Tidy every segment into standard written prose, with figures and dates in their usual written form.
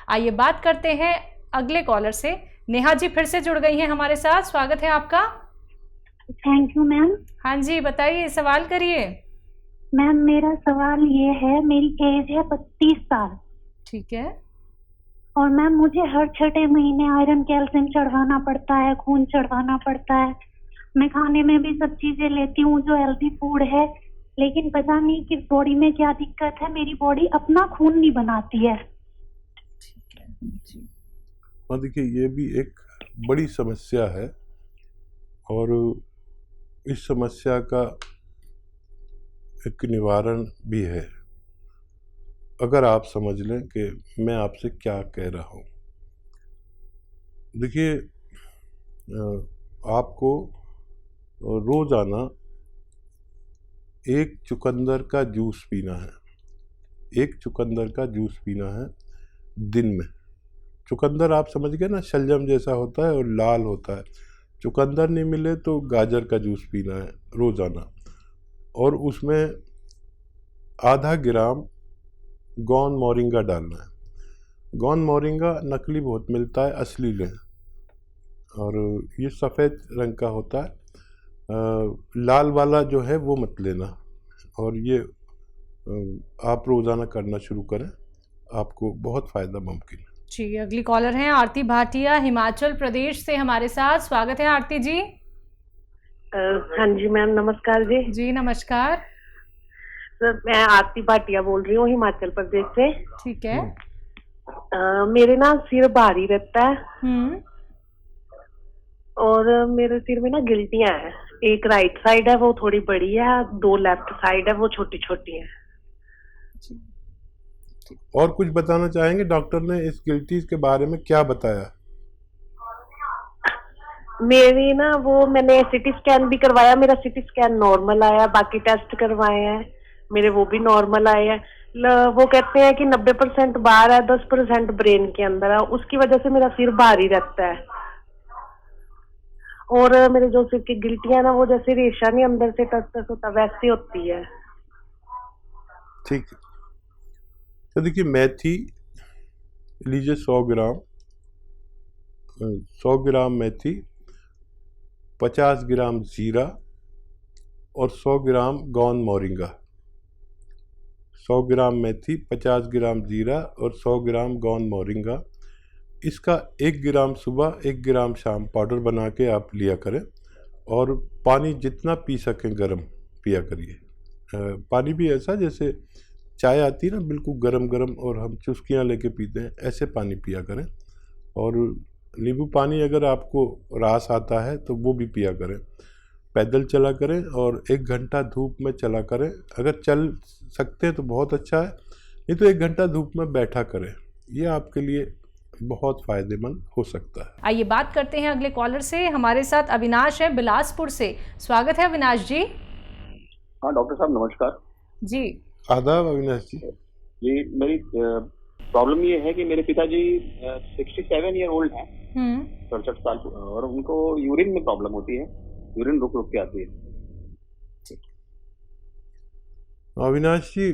आइए बात करते हैं अगले कॉलर से। नेहा जी फिर से जुड़ गई हैं हमारे साथ, स्वागत है आपका। Thank you ma'am. हाँ जी बताइए, सवाल करिए। मैम मेरा सवाल ये है, मेरी एज है 32 साल। ठीक है। और मैम मुझे हर 6 महीने आयरन कैल्शियम चढ़वाना पड़ता है, खून चढ़वाना पड़ता है। मैं खाने में भी सब चीजें लेती हूँ जो हेल्दी फूड है, लेकिन पता नहीं कि बॉडी में क्या दिक्कत है, मेरी बॉडी अपना खून नहीं बनाती है। ठीक है जी। और देखिए ये भी एक बड़ी समस्या है और इस समस्या का एक निवारण भी है, अगर आप समझ लें कि मैं आपसे क्या कह रहा हूँ। देखिए आपको रोज़ाना एक चुकंदर का जूस पीना है। एक चुकंदर का जूस पीना है दिन में। चुकंदर आप समझ गए ना, शलजम जैसा होता है और लाल होता है। चुकंदर नहीं मिले तो गाजर का जूस पीना है रोज़ाना, और उसमें आधा ग्राम गौन मोरिंगा डालना है। गौन मोरिंगा नकली बहुत मिलता है, असली लें। और ये सफ़ेद रंग का होता है, लाल वाला जो है वो मत लेना। और ये आप रोज़ाना करना शुरू करें, आपको बहुत फ़ायदा मुमकिन है। जी अगली कॉलर हैं आरती भाटिया हिमाचल प्रदेश से हमारे साथ, स्वागत है आरती जी। हाँ जी मैम, नमस्कार जी। जी नमस्कार। सर मैं आरती भाटिया बोल रही हूँ हिमाचल प्रदेश से। ठीक है। मेरे ना सिर भारी रहता है और मेरे सिर में ना गिल्टियां हैं। एक राइट साइड है वो थोड़ी बड़ी है, 2 लेफ्ट साइड है वो छोटी छोटी है। और कुछ बताना चाहेंगे? डॉक्टर ने इस गिल्टीज के बारे में क्या बताया? मेरी ना वो मैंने सिटी स्कैन भी करवाया, मेरा सिटी स्कैन नॉर्मल आया, बाकी टेस्ट करवाए हैं मेरे, वो भी नॉर्मल आए हैं। वो कहते हैं कि 90% बाहर है, 10% ब्रेन के अंदर है, उसकी वजह से मेरा सिर भारी रहता है। और मेरे जो सिर की गिल्टियां ना, वो जैसे रेशा नहीं अंदर से टस टस होता वैसी होती है। ठीक है, तो देखिए मेथी लीजिए 100 ग्राम, 100 ग्राम मेथी, 50 ग्राम जीरा और 100 ग्राम गौन मोरिंगा। 100 ग्राम मेथी, 50 ग्राम जीरा और 100 ग्राम गौन मोरिंगा। इसका 1 ग्राम सुबह 1 ग्राम शाम पाउडर बना के आप लिया करें, और पानी जितना पी सकें गर्म पिया करिए। पानी भी ऐसा जैसे चाय आती है ना, बिल्कुल गरम गरम, और हम चुस्कियाँ लेके पीते हैं, ऐसे पानी पिया करें। और नींबू पानी अगर आपको रास आता है तो वो भी पिया करें। पैदल चला करें और 1 घंटा धूप में चला करें। अगर चल सकते हैं तो बहुत अच्छा है, नहीं तो 1 घंटा धूप में बैठा करें। ये आपके लिए बहुत फ़ायदेमंद हो सकता है। आइए बात करते हैं अगले कॉलर से। हमारे साथ अविनाश है बिलासपुर से, स्वागत है अविनाश जी। हाँ डॉक्टर साहब नमस्कार जी। आदाब अविनाश जी। जी मेरी प्रॉब्लम ये है कि मेरे पिताजी 67 ईयर ओल्ड हैं, 67 साल, और उनको यूरिन में प्रॉब्लम होती है, यूरिन रुक रुक के आती है। अविनाश जी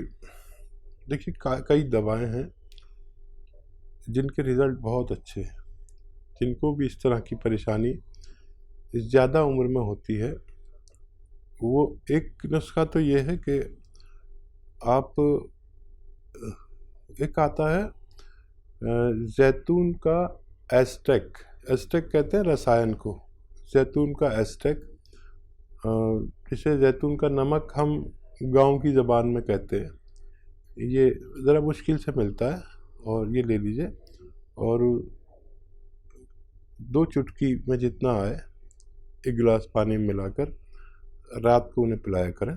देखिए कई दवाएं हैं जिनके रिज़ल्ट बहुत अच्छे हैं। जिनको भी इस तरह की परेशानी ज़्यादा उम्र में होती है, वो एक नुस्खा तो ये है कि आप, एक आता है जैतून का एस्टेक, एस्टेक कहते हैं रसायन को, जैतून का एस्टेक, जिसे जैतून का नमक हम गांव की ज़बान में कहते हैं। ये ज़रा मुश्किल से मिलता है, और ये ले लीजिए, और 2 चुटकी में जितना आए 1 गिलास पानी में मिलाकर रात को उन्हें पिलाया करें।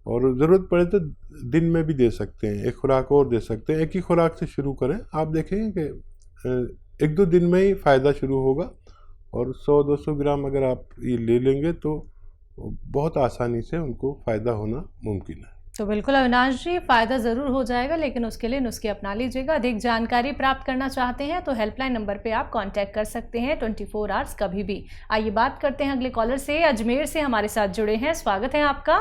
और ज़रूरत पड़े तो दिन में भी दे सकते हैं, 1 खुराक और दे सकते हैं। एक ही खुराक से शुरू करें, आप देखेंगे कि 1-2 दिन में ही फ़ायदा शुरू होगा। और 100-200 ग्राम अगर आप ये ले लेंगे तो बहुत आसानी से उनको फ़ायदा होना मुमकिन है। तो बिल्कुल अविनाश जी, फ़ायदा ज़रूर हो जाएगा, लेकिन उसके लिए नुस्खे अपना लीजिएगा। अधिक जानकारी प्राप्त करना चाहते हैं तो हेल्पलाइन नंबर पे आप कांटेक्ट कर सकते हैं 24 आवर्स कभी भी। आइए बात करते हैं अगले कॉलर से, अजमेर से हमारे साथ जुड़े हैं, स्वागत है आपका।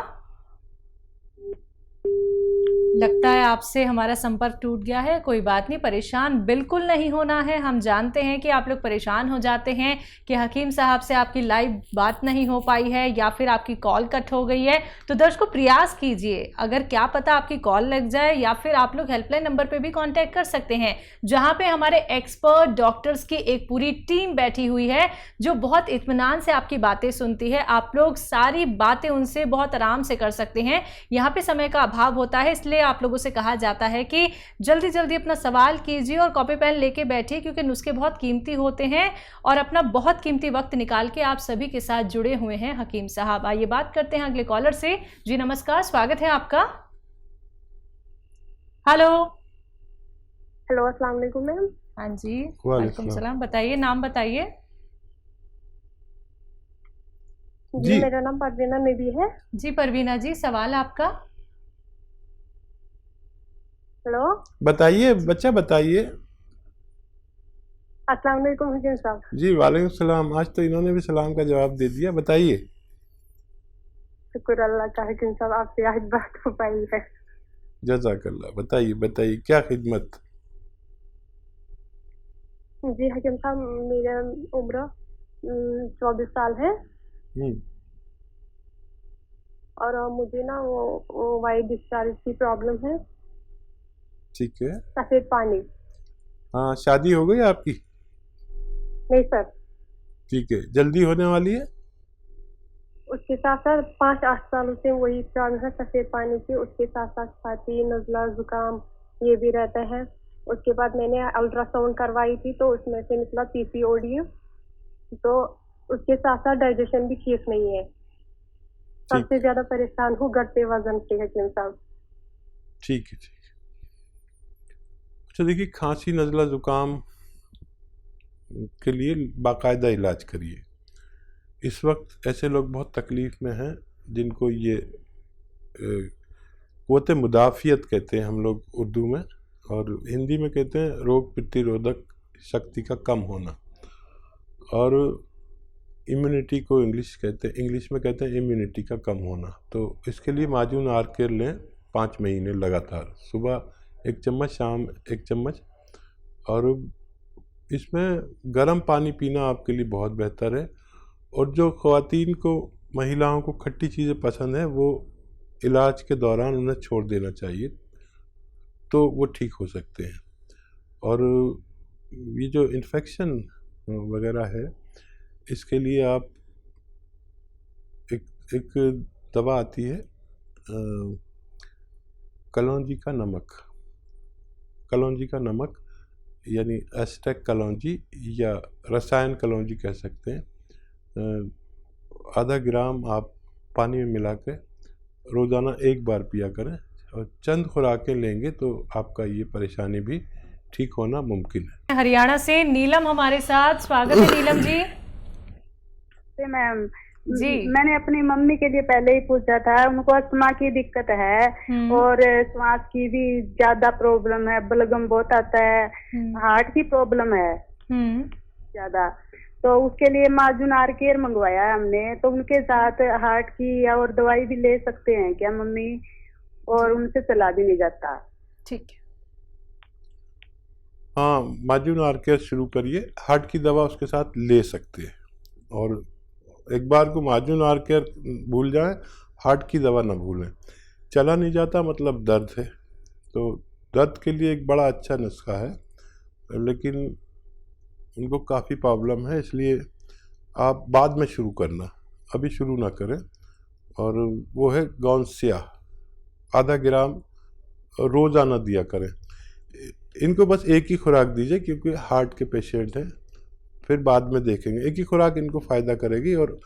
लगता है आपसे हमारा संपर्क टूट गया है। कोई बात नहीं, परेशान बिल्कुल नहीं होना है। हम जानते हैं कि आप लोग परेशान हो जाते हैं कि हकीम साहब से आपकी लाइव बात नहीं हो पाई है या फिर आपकी कॉल कट हो गई है। तो दर्शकों प्रयास कीजिए, अगर क्या पता आपकी कॉल लग जाए, या फिर आप लोग हेल्पलाइन नंबर पे भी कांटेक्ट कर सकते हैं, जहां पे हमारे एक्सपर्ट डॉक्टर्स की एक पूरी टीम बैठी हुई है जो बहुत इत्मीनान से आपकी बातें सुनती है। आप लोग सारी बातें उनसे बहुत आराम से कर सकते हैं। यहाँ पे समय का अभाव होता है, इसलिए आप लोगों से कहा जाता है कि जल्दी जल्दी अपना सवाल कीजिए और कॉपी पेन लेके बैठिए, क्योंकि नुस्खे बहुत कीमती होते हैं और अपना बहुत कीमती वक्त निकाल के आप सभी के साथ जुड़े हुए हैं हकीम साहब। आइए बात करते हैं अगले कॉलर से। जी नमस्कार, स्वागत है आपका। हेलो। हेलो, अस्सलाम वालेकुम मैम। हाँ जी, वालेकुम सलाम। बताइए, नाम बताइए। जी, मेरा नाम परवीना नबी है। जी परवीना जी, सवाल आपका। हेलो, बताइए बच्चा, बताइए। अस्सलाम वालेकुम हकीम साहब। जी वालेकुम सलाम। आज तो इन्होंने भी सलाम का जवाब दे दिया। बताइए। शुक्र अल्लाह का हकीम साहब, आपसे आज बात हो पाई है। जज़ाकल्लाह। बताइए बताइए, क्या खिदमत। जी हकीम साहब, मेरा उम्र 24 साल है और मुझे ना वो वाइट डिस्चार्ज की प्रॉब्लम है। ठीक है। सफेद पानी। हाँ, शादी हो गई आपकी? नहीं सर। ठीक है, जल्दी होने वाली है? उसके साथ साथ 5-8 सालों से वही प्रॉब्लम है सफेद पानी की। उसके साथ साथ छाती, नज़ला, जुकाम ये भी रहता है। उसके बाद मैंने अल्ट्रासाउंड करवाई थी तो उसमें से निकला पीसीओडी। तो उसके साथ साथ डाइजेशन भी ठीक नहीं है। सबसे ज्यादा परेशान हूँ घटते वजन से हकीम साहब। ठीक है, ठीक है। अच्छा देखिए, खांसी, नज़ला, जुकाम के लिए बाकायदा इलाज करिए। इस वक्त ऐसे लोग बहुत तकलीफ़ में हैं जिनको ये क़ुव्वत मुदाफ़ियत कहते हैं हम लोग उर्दू में, और हिंदी में कहते हैं रोग प्रतिरोधक शक्ति का कम होना, और इम्यूनिटी को इंग्लिश में कहते हैं इम्यूनिटी का कम होना। तो इसके लिए माजून आर केयर लें 5 महीने लगातार। सुबह 1 चम्मच, शाम 1 चम्मच, और इसमें गर्म पानी पीना आपके लिए बहुत बेहतर है। और जो ख़वातीन को, महिलाओं को खट्टी चीज़ें पसंद हैं, वो इलाज के दौरान उन्हें छोड़ देना चाहिए, तो वो ठीक हो सकते हैं। और ये जो इन्फेक्शन वगैरह है, इसके लिए आप एक दवा आती है कलौंजी का नमक, यानी एस्टेक कलौंजी या रसायन कलौंजी कह सकते हैं। आधा ग्राम आप पानी में मिला के रोज़ाना 1 बार पिया करें, और चंद खुराकें लेंगे तो आपका ये परेशानी भी ठीक होना मुमकिन है। हरियाणा से नीलम हमारे साथ, स्वागत है नीलम जी। मैम जी, मैंने अपनी मम्मी के लिए पहले ही पूछा था, उनको अस्थमा की दिक्कत है और श्वास की भी ज्यादा प्रॉब्लम है, बलगम बहुत आता है, हार्ट की प्रॉब्लम है ज्यादा। तो उसके लिए माजून आर केयर मंगवाया हमने। तो उनके साथ हार्ट की और दवाई भी ले सकते हैं क्या मम्मी? और उनसे चला भी नहीं जाता। ठीक है। हाँ, माजून आर केयर शुरू करिए, हार्ट की दवा उसके साथ ले सकते हैं। और एक बार को माजून आर केयर भूल जाएं, हार्ट की दवा ना भूलें। चला नहीं जाता मतलब दर्द है, तो दर्द के लिए एक बड़ा अच्छा नुस्खा है, लेकिन उनको काफ़ी प्रॉब्लम है, इसलिए आप बाद में शुरू करना, अभी शुरू ना करें। और वो है गौनसिया, आधा ग्राम रोज़ाना दिया करें। इनको बस एक ही खुराक दीजिए, क्योंकि हार्ट के पेशेंट हैं, फिर बाद में देखेंगे। एक ही खुराक इनको फ़ायदा करेगी। और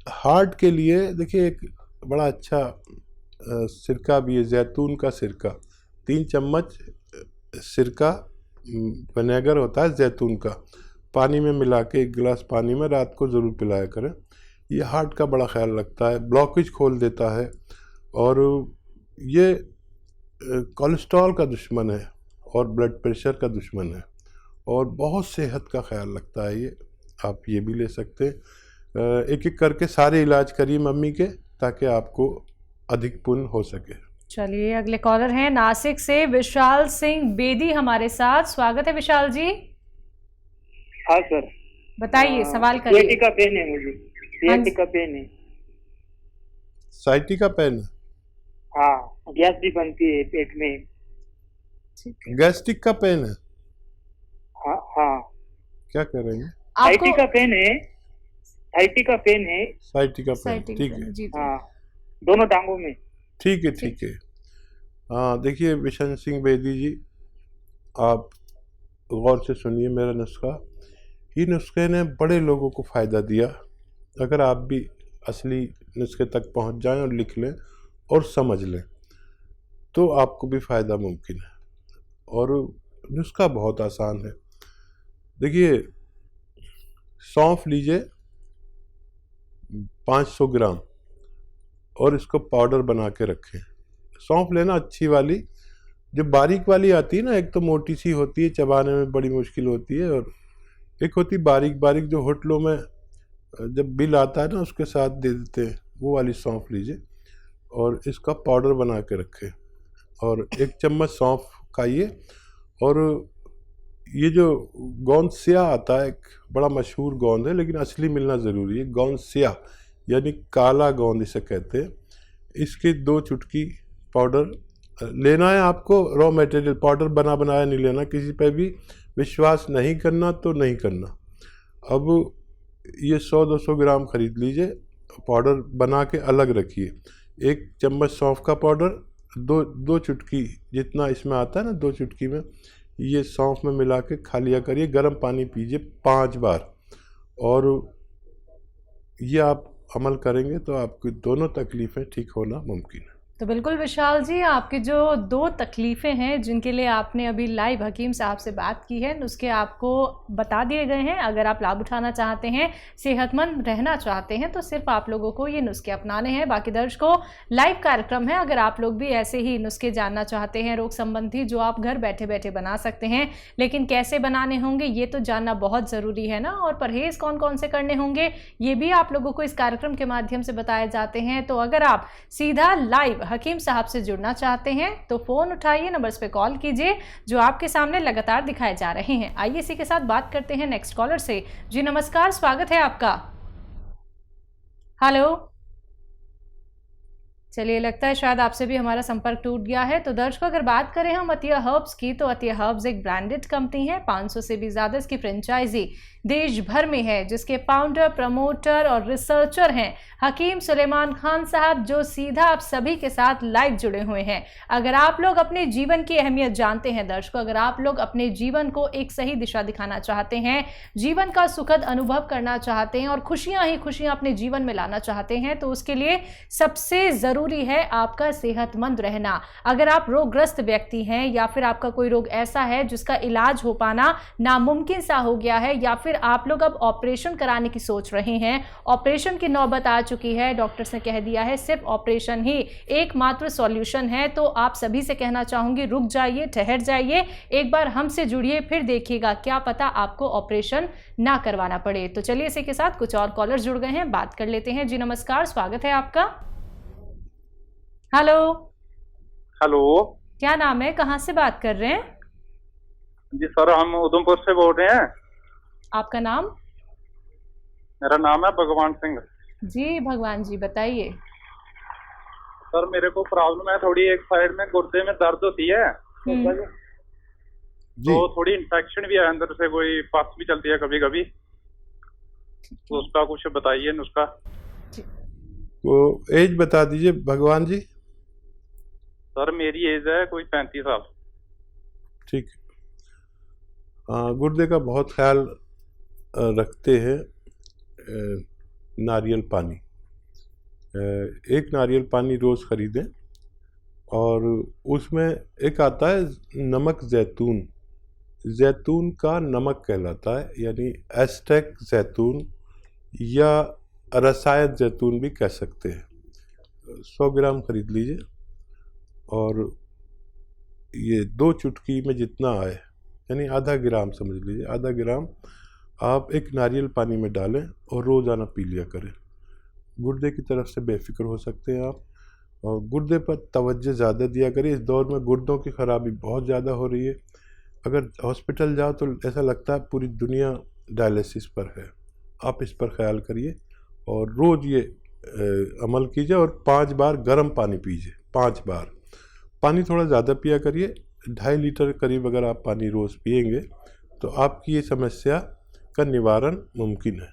हार्ट के लिए देखिए, एक बड़ा अच्छा सिरका भी है, जैतून का सिरका। 3 चम्मच सिरका, विनेगर होता है जैतून का, पानी में मिला के 1 गिलास पानी में रात को ज़रूर पिलाया करें। ये हार्ट का बड़ा ख्याल रखता है, ब्लॉकेज खोल देता है, और ये कोलेस्ट्रॉल का दुश्मन है और ब्लड प्रेशर का दुश्मन है, और बहुत सेहत का ख्याल रखता है ये। आप ये भी ले सकते हैं। एक एक करके सारे इलाज करिए मम्मी के, ताकि आपको अधिक पुण्य हो सके। चलिए अगले कॉलर हैं नासिक से विशाल सिंह बेदी हमारे साथ। स्वागत है विशाल जी। हाँ सर, बताइए, सवाल करिए। सीएटी का पेन है मुझे, सीएटी का पेन है। साइटी का पेन? हाँ, गैस भी बनती है पेट में। गैस्ट्रिक का पेन है? हाँ हाँ। क्या कर रहे हैं? साइटी का पेन है, साइटी का पेन है। साइटी का पेन, ठीक है। हाँ, दोनों टांगों में। ठीक है, ठीक है। हाँ, देखिए विशन सिंह बेदी जी, आप गौर से सुनिए मेरा नुस्खा। ये नुस्खे ने बड़े लोगों को फ़ायदा दिया। अगर आप भी असली नुस्खे तक पहुंच जाएं और लिख लें और समझ लें तो आपको भी फ़ायदा मुमकिन है। और नुस्खा बहुत आसान है। देखिए, सौंफ लीजिए 500 ग्राम और इसको पाउडर बना के रखें। सौंफ लेना अच्छी वाली, जो बारीक वाली आती है ना, एक तो मोटी सी होती है, चबाने में बड़ी मुश्किल होती है, और एक होती बारीक बारीक जो होटलों में जब बिल आता है ना उसके साथ दे देते हैं, वो वाली सौंफ लीजिए और इसका पाउडर बना के रखें। और 1 चम्मच सौंफ खाइए। और ये जो गोंद स्या आता है, एक बड़ा मशहूर गोंद है लेकिन असली मिलना ज़रूरी है। गोंद स्या यानी काला गोंद इसे कहते हैं। इसकी 2 चुटकी पाउडर लेना है आपको। रॉ मटेरियल पाउडर बना बनाया नहीं लेना, किसी पे भी विश्वास नहीं करना तो नहीं करना। अब ये 100-200 ग्राम ख़रीद लीजिए, पाउडर बना के अलग रखिए। 1 चम्मच सौंफ का पाउडर, दो चुटकी जितना इसमें आता है ना, 2 चुटकी में ये सौंफ में मिला के खा लिया करिए। गर्म पानी पीजिए 5 बार, और ये आप अमल करेंगे तो आपकी दोनों तकलीफ़ें ठीक होना मुमकिन है। तो बिल्कुल विशाल जी, आपकी जो 2 तकलीफ़ें हैं जिनके लिए आपने अभी लाइव हकीम साहब से बात की है, नुस्खे आपको बता दिए गए हैं। अगर आप लाभ उठाना चाहते हैं, सेहतमंद रहना चाहते हैं, तो सिर्फ आप लोगों को ये नुस्खे अपनाने हैं। बाकी दर्शकों, लाइव कार्यक्रम है, अगर आप लोग भी ऐसे ही नुस्खे जानना चाहते हैं रोग संबंधी, जो आप घर बैठे बैठे बना सकते हैं, लेकिन कैसे बनाने होंगे ये तो जानना बहुत ज़रूरी है ना, और परहेज़ कौन कौन से करने होंगे ये भी आप लोगों को इस कार्यक्रम के माध्यम से बताए जाते हैं। तो अगर आप सीधा लाइव हकीम साहब से जुड़ना चाहते हैं तो फ़ोन उठाइए, नंबर्स पे कॉल कीजिए जो आपके सामने लगातार दिखाए जा रहे हैं। आइए इसी के साथ बात करते हैं नेक्स्ट कॉलर से। जी नमस्कार, स्वागत है आपका। हेलो, चलिए लगता है शायद आपसे भी हमारा संपर्क टूट गया है। तो दर्शकों, अगर बात करें हम अतिया हर्ब्स की, तो अतिया हर्ब्स एक ब्रांडेड कंपनी है। 500 से भी ज़्यादा इसकी फ्रेंचाइजी देश भर में है, जिसके फाउंडर, प्रमोटर और रिसर्चर हैं हकीम सुलेमान खान साहब, जो सीधा आप सभी के साथ लाइव जुड़े हुए हैं। अगर आप लोग अपने जीवन की अहमियत जानते हैं दर्शकों, अगर आप लोग अपने जीवन को एक सही दिशा दिखाना चाहते हैं, जीवन का सुखद अनुभव करना चाहते हैं और खुशियां ही खुशियां अपने जीवन में लाना चाहते हैं, तो उसके लिए सबसे ज़रूरी है आपका सेहतमंद रहना। अगर आप रोगग्रस्त व्यक्ति हैं या फिर आपका कोई रोग ऐसा है जिसका इलाज हो पाना नामुमकिन सा हो गया है, या फिर आप लोग अब ऑपरेशन कराने की सोच रहे हैं, ऑपरेशन की नौबत आ चुकी है, डॉक्टर्स ने कह दिया है सिर्फ ऑपरेशन ही एकमात्र सॉल्यूशन है, तो आप सभी से कहना चाहूंगी रुक जाइए, ठहर जाइए, एक बार हमसे जुड़िए, फिर देखिएगा क्या पता आपको ऑपरेशन ना करवाना पड़े। तो चलिए इसी के साथ कुछ और कॉलर जुड़ गए हैं, बात कर लेते हैं। जी नमस्कार, स्वागत है आपका। हेलो। हेलो, क्या नाम है, कहाँ से बात कर रहे हैं? जी सर, हम उधमपुर से बोल रहे हैं। आपका नाम? मेरा नाम है भगवान सिंह। जी भगवान जी, बताइए। सर मेरे को प्रॉब्लम है थोड़ी, एक साइड में गुर्दे में दर्द होती है, तो थोड़ी इन्फेक्शन भी है अंदर से, कोई पस भी चलती है कभी कभी, तो उसका कुछ बताइए नुस्खा। वो एज बता दीजिए भगवान जी। सर मेरी एज है कोई 35 साल। ठीक। गुर्दे का बहुत ख्याल रखते हैं नारियल पानी। एक नारियल पानी रोज़ ख़रीदें, और उसमें एक आता है नमक जैतून, जैतून का नमक कहलाता है, यानी एस्टेक जैतून या रसायत जैतून भी कह सकते हैं। 100 ग्राम ख़रीद लीजिए, और ये 2 चुटकी में जितना आए, यानी आधा ग्राम समझ लीजिए, आधा ग्राम आप एक नारियल पानी में डालें और रोज़ाना पी लिया करें। गुर्दे की तरफ से बेफिक्र हो सकते हैं आप। और गुर्दे पर तवज्जो ज़्यादा दिया करिए। इस दौर में गुर्दों की खराबी बहुत ज़्यादा हो रही है। अगर हॉस्पिटल जाओ तो ऐसा लगता है पूरी दुनिया डायलिसिस पर है। आप इस पर ख्याल करिए और रोज़ ये अमल कीजिए और 5 बार गर्म पानी पीजिए। 5 बार पानी थोड़ा ज़्यादा पिया करिए। 2.5 लीटर करीब अगर आप पानी रोज़ पिएंगे तो आपकी ये समस्या का निवारण मुमकिन है।